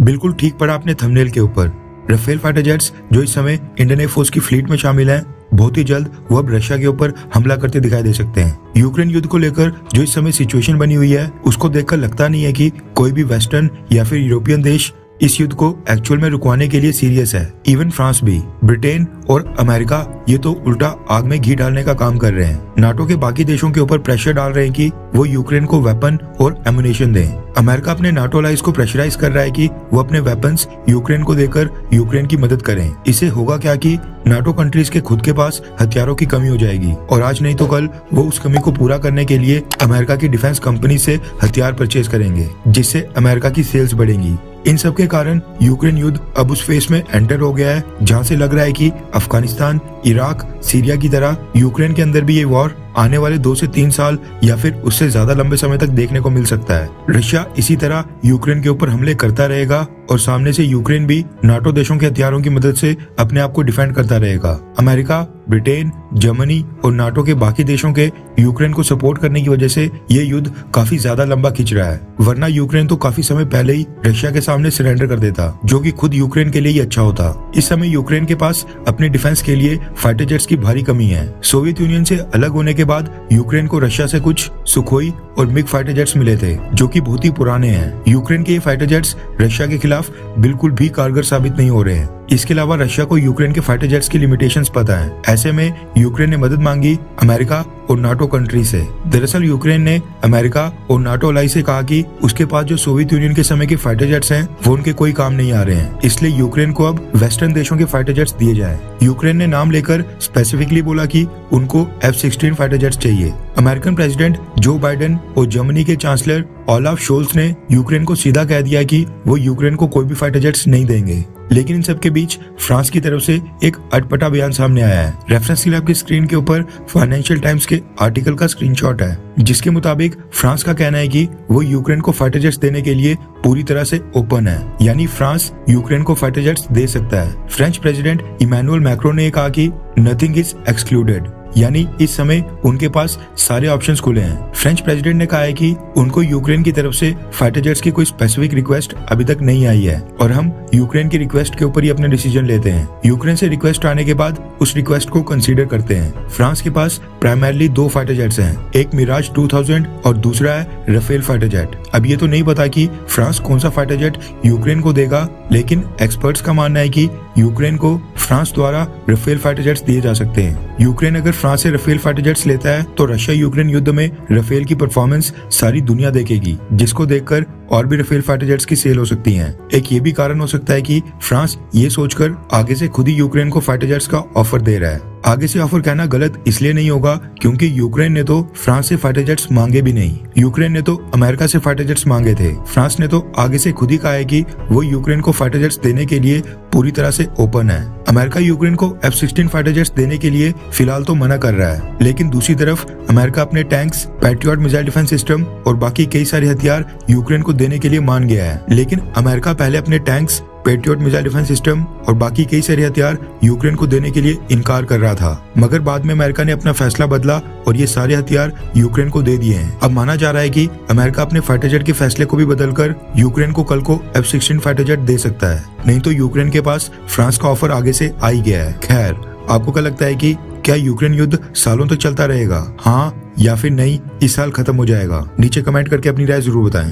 बिल्कुल ठीक पड़ा आपने थंबनेल के ऊपर। राफेल फाइटर जेट्स जो इस समय इंडियन एयरफोर्स की फ्लीट में शामिल हैं, बहुत ही जल्द वो अब रशिया के ऊपर हमला करते दिखाई दे सकते हैं। यूक्रेन युद्ध को लेकर जो इस समय सिचुएशन बनी हुई है, उसको देखकर लगता नहीं है कि कोई भी वेस्टर्न या फिर यूरोपियन देश इस युद्ध को एक्चुअल में रुकवाने के लिए सीरियस है। इवन फ्रांस भी, ब्रिटेन और अमेरिका ये तो उल्टा आग में घी डालने का काम कर रहे हैं। नाटो के बाकी देशों के ऊपर प्रेशर डाल रहे हैं कि वो यूक्रेन को वेपन और एमुनेशन दें। अमेरिका अपने नाटो अलाइज को प्रेशराइज कर रहा है कि वो अपने वेपन्स यूक्रेन को देकर यूक्रेन की मदद करें। इससे होगा क्या कि नाटो कंट्रीज के खुद के पास हथियारों की कमी हो जाएगी और आज नहीं तो कल वो उस कमी को पूरा करने के लिए अमेरिका की डिफेंस कंपनी से हथियार परचेज करेंगे, जिससे अमेरिका की सेल्स बढ़ेंगी। इन सब के कारण यूक्रेन युद्ध अब उस फेज में एंटर हो गया है जहां से लग रहा है कि अफगानिस्तान, इराक, सीरिया की तरह यूक्रेन के अंदर भी ये वॉर आने वाले 2 से 3 साल या फिर उससे ज्यादा लंबे समय तक देखने को मिल सकता है। रशिया इसी तरह यूक्रेन के ऊपर हमले करता रहेगा और सामने से यूक्रेन भी नाटो देशों के हथियारों की मदद से अपने आप को डिफेंड करता रहेगा। अमेरिका, ब्रिटेन, जर्मनी और नाटो के बाकी देशों के यूक्रेन को सपोर्ट करने की वजह से ये युद्ध काफी ज्यादा लंबा खिंच रहा है, वरना यूक्रेन तो काफी समय पहले ही रशिया के सामने सरेंडर कर देता, जो कि खुद यूक्रेन के लिए ही अच्छा होता। इस समय यूक्रेन के पास अपने डिफेंस के लिए फाइटर जेट्स की भारी कमी है। सोवियत यूनियन से अलग होने के बाद यूक्रेन को रशिया से कुछ सुखोई और मिग फाइटर जेट्स मिले थे, जो कि बहुत ही पुराने हैं। यूक्रेन के ये फाइटर जेट्स रशिया के खिलाफ बिल्कुल भी कारगर साबित नहीं हो रहे हैं। इसके अलावा रशिया को यूक्रेन के फाइटर जेट्स की लिमिटेशंस पता है। ऐसे में यूक्रेन ने मदद मांगी अमेरिका और नाटो कंट्री से। दरअसल यूक्रेन ने अमेरिका और नाटो अलाई से कहा कि उसके पास जो सोवियत यूनियन के समय के फाइटर जेट्स हैं वो उनके कोई काम नहीं आ रहे हैं, इसलिए यूक्रेन को अब वेस्टर्न देशों के फाइटर जेट्स दिए जाएं। यूक्रेन ने नाम लेकर स्पेसिफिकली बोला कि उनको F-16 फाइटर जेट्स चाहिए। अमेरिकन प्रेसिडेंट जो बाइडेन और जर्मनी के चांसलर ओलाफ शोल्स ने यूक्रेन को सीधा कह दिया कि वो यूक्रेन को कोई भी फाइटर जेट्स नहीं देंगे। लेकिन इन सब के बीच फ्रांस की तरफ से एक अटपटा बयान सामने आया है। रेफरेंस के लिए आपकी स्क्रीन के ऊपर फाइनेंशियल टाइम्स के आर्टिकल का स्क्रीनशॉट है, जिसके मुताबिक फ्रांस का कहना है कि वो यूक्रेन को फाइटर जेट्स देने के लिए पूरी तरह से ओपन है, यानी फ्रांस यूक्रेन को फाइटर जेट्स दे सकता है। फ्रेंच प्रेसिडेंट इमैनुअल मैक्रोन ने कहा कि नथिंग इज एक्सक्लूडेड, यानी इस समय उनके पास सारे ऑप्शंस खुले हैं। फ्रेंच प्रेसिडेंट ने कहा है कि उनको यूक्रेन की तरफ से फाइटर जेट्स की कोई स्पेसिफिक रिक्वेस्ट अभी तक नहीं आई है और हम यूक्रेन की रिक्वेस्ट के ऊपर ही अपना डिसीजन लेते हैं। यूक्रेन से रिक्वेस्ट आने के बाद उस रिक्वेस्ट को कंसीडर करते हैं। फ्रांस के पास प्राइमरली 2 फाइटर जेट्स हैं, एक मिराज 2000 और दूसरा है राफेल फाइटर जेट। अब ये तो नहीं पता कि फ्रांस कौन सा फाइटर जेट यूक्रेन को देगा, लेकिन एक्सपर्ट्स का मानना है कि यूक्रेन को फ्रांस द्वारा राफेल फाइटर जेट्स दिए जा सकते हैं। यूक्रेन अगर फ्रांस से राफेल फाइटर जेट्स लेता है तो रशिया यूक्रेन युद्ध में राफेल की परफॉर्मेंस सारी दुनिया देखेगी, जिसको देखकर और भी राफेल फाइटर जेट्स की सेल हो सकती हैं। एक ये भी कारण हो सकता है कि फ्रांस ये सोचकर आगे से खुद ही यूक्रेन को फाइटर जेट्स का ऑफर दे रहा है। आगे से ऑफर कहना गलत इसलिए नहीं होगा क्योंकि यूक्रेन ने तो फ्रांस से फाइटर जेट्स मांगे भी नहीं। यूक्रेन ने तो अमेरिका से फाइटर जेट्स मांगे थे। फ्रांस ने तो आगे से खुद ही कहा है कि वो यूक्रेन को फाइटर जेट्स देने के लिए पूरी तरह से ओपन है। अमेरिका यूक्रेन को F-16 फाइटर जेट्स देने के लिए फिलहाल तो मना कर रहा है, लेकिन दूसरी तरफ अमेरिका अपने tanks, patriot missile defence system और बाकी कई सारे हथियार यूक्रेन को देने के लिए मान गया है। लेकिन अमेरिका पहले अपने tanks, patriot missile defence system और बाकी कई सारे हथियार यूक्रेन को देने के लिए इनकार कर रहा था, मगर बाद में अमेरिका ने अपना फैसला बदला और ये सारे हथियार यूक्रेन को दे दिए हैं। अब माना जा रहा है कि अमेरिका अपने फाइटर जेट के फैसले को भी बदलकर यूक्रेन को कल को F-16 फाइटर जेट दे सकता है, नहीं तो यूक्रेन के पास फ्रांस का ऑफर आगे से आ ही गया है। खैर, आपको क्या लगता है कि क्या यूक्रेन युद्ध सालों तक चलता रहेगा, हाँ या फिर नहीं, इस साल खत्म हो जाएगा? नीचे कमेंट करके अपनी राय जरूर बताएं।